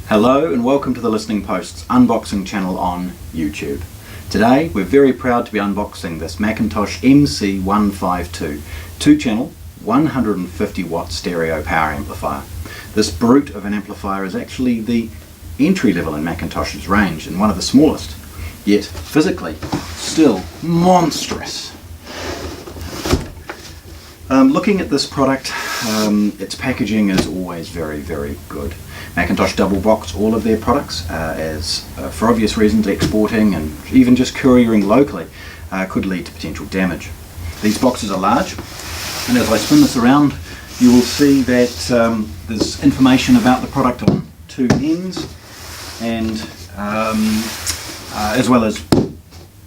Hello and welcome to the Listening Post's unboxing channel on YouTube. Today we're very proud to be unboxing this McIntosh MC152 2-channel 150 watt stereo power amplifier. This brute of an amplifier is actually the entry level in McIntosh's range and one of the smallest, yet physically still monstrous. Looking at this product, its packaging is always very good. McIntosh double box all of their products as for obvious reasons exporting and even just couriering locally could lead to potential damage. These boxes are large, and as I spin this around you will see that there's information about the product on two ends, and as well as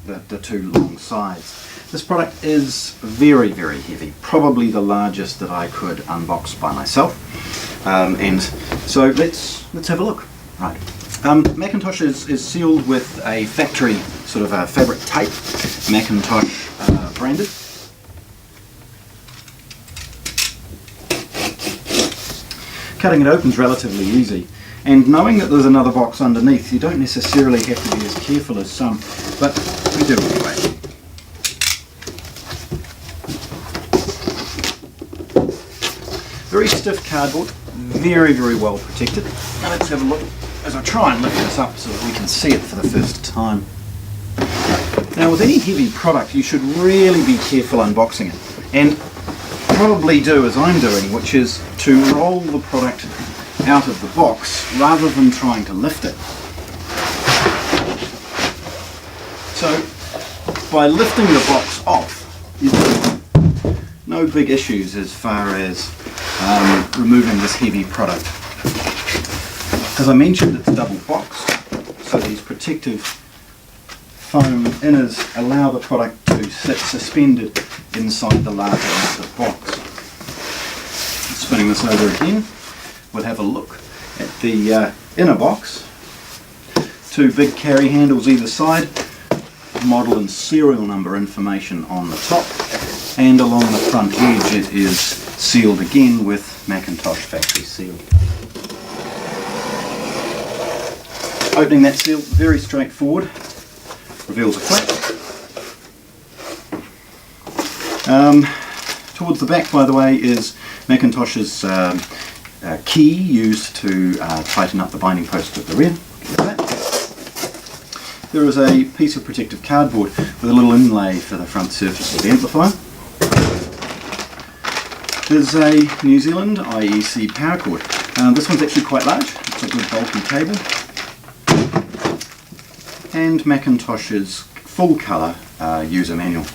the two long sides. This product is very heavy, probably the largest that I could unbox by myself, and so let's have a look. Right, McIntosh is sealed with a factory sort of a fabric tape, McIntosh branded. Cutting it open is relatively easy, and knowing that there's another box underneath, you don't necessarily have to be as careful as some, but we do anyway. Very stiff cardboard, very well protected. Now let's have a look as I try and lift this up so that we can see it for the first time. Now with any heavy product you should really be careful unboxing it, and probably do as I'm doing, which is to roll the product out of the box rather than trying to lift it. So by lifting the box off, you have no big issues as far as removing this heavy product. As I mentioned, it's double boxed, so these protective foam inners allow the product to sit suspended inside the larger end of the box. Spinning this over again, we'll have a look at the inner box. Two big carry handles either side, model and serial number information on the top, and along the front edge it is sealed again with McIntosh factory seal. Opening that seal, very straightforward, reveals a flap. Towards the back, by the way, is McIntosh's key used to tighten up the binding post of the rear. There is a piece of protective cardboard with a little inlay for the front surface of the amplifier. There's a New Zealand IEC power cord. This one's actually quite large, it's a good bulky cable. And McIntosh's full colour user manual.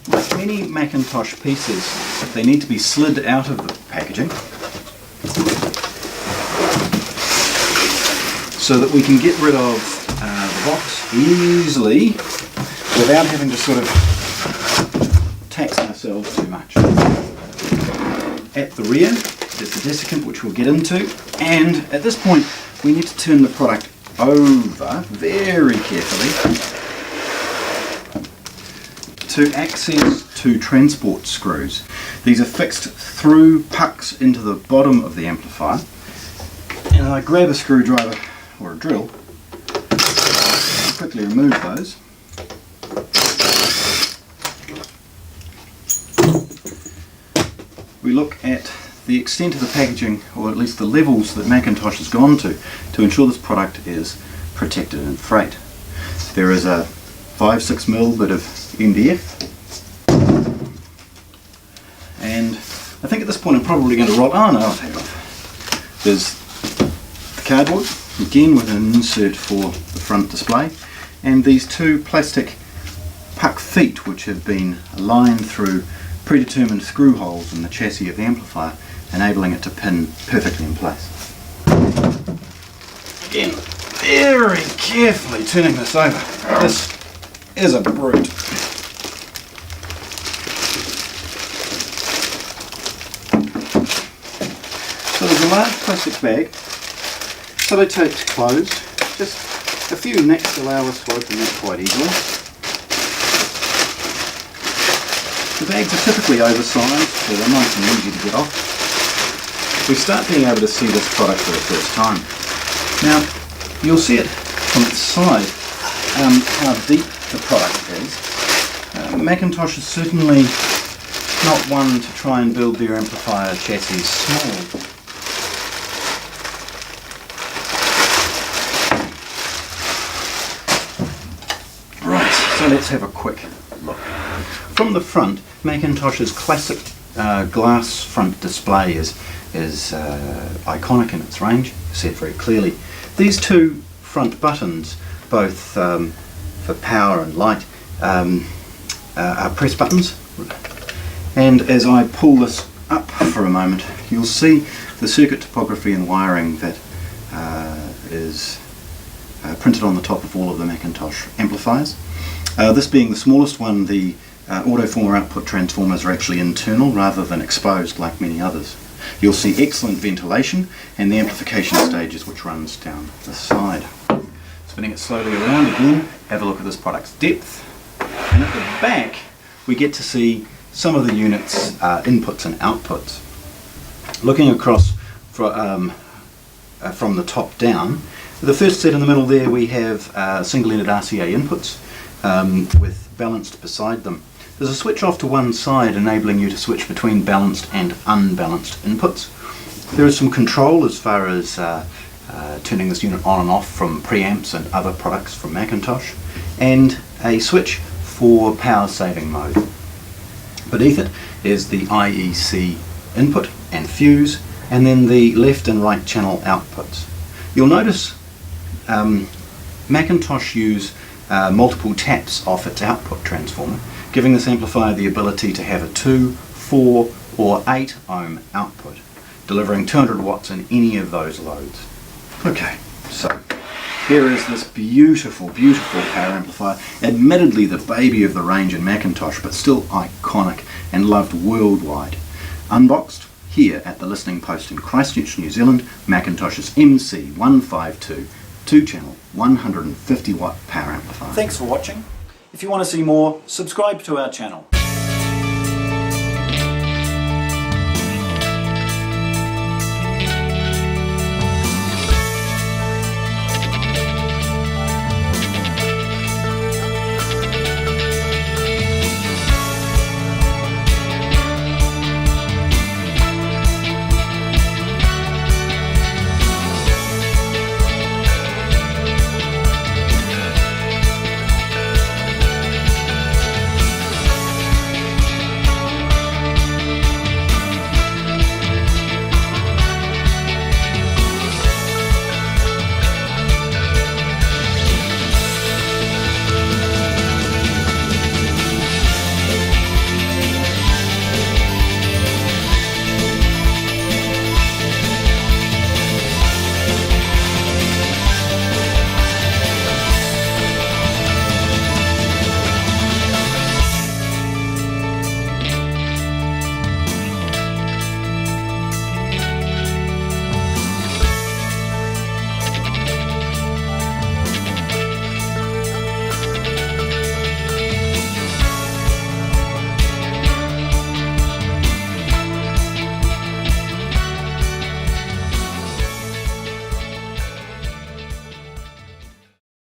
Like many McIntosh pieces, they need to be slid out of the packaging so that we can get rid of the box easily without having to sort of tax ourselves too much. At the rear is the desiccant, which we'll get into, and at this point we need to turn the product over very carefully to access two transport screws. These are fixed through pucks into the bottom of the amplifier, and I grab a screwdriver or a drill, quickly remove those. We look at the extent of the packaging, or at least the levels that McIntosh has gone to ensure this product is protected in freight. There is a 5-6mm bit of MDF, and I think at this point I'm probably going to roll. Oh no, I'll take it off. There's the cardboard, again with an insert for the front display, and these two plastic puck feet which have been aligned through predetermined screw holes in the chassis of the amplifier, enabling it to pin perfectly in place. Again, very carefully turning this over. This is a brute. So there's a large plastic bag, sellotaped closed, just a few necks allow us to open that quite easily. The bags are typically oversized, so they're nice and easy to get off. we start being able to see this product for the first time. Now, you'll see it from its side, how deep the product is. McIntosh is certainly not one to try and build their amplifier chassis small. Right, so let's have a quick look. From the front, McIntosh's classic glass front display is iconic in its range, said very clearly. These two front buttons, both for power and light, are press buttons, and as I pull this up for a moment, you'll see the circuit topography and wiring that is printed on the top of all of the McIntosh amplifiers. This being the smallest one, the Autoformer output transformers are actually internal rather than exposed like many others. You'll see excellent ventilation and the amplification stages, which runs down the side. Spinning it slowly around again, have a look at this product's depth. And at the back we get to see some of the units' inputs and outputs. Looking across from the top down, the first set in the middle there we have single-ended RCA inputs with balanced beside them. There's a switch off to one side enabling you to switch between balanced and unbalanced inputs. There is some control as far as turning this unit on and off from preamps and other products from McIntosh, and a switch for power saving mode. Beneath it is the IEC input and fuse, and then the left and right channel outputs. You'll notice McIntosh use multiple taps off its output transformer, giving this amplifier the ability to have a 2, 4 or 8 ohm output, delivering 200 watts in any of those loads. Okay, so here is this beautiful, beautiful power amplifier, admittedly the baby of the range in McIntosh, but still iconic and loved worldwide. Unboxed here at the listening post in Christchurch, New Zealand, McIntosh's MC152 2-channel 150 watt power amplifier. Thanks for watching. If you want to see more, subscribe to our channel.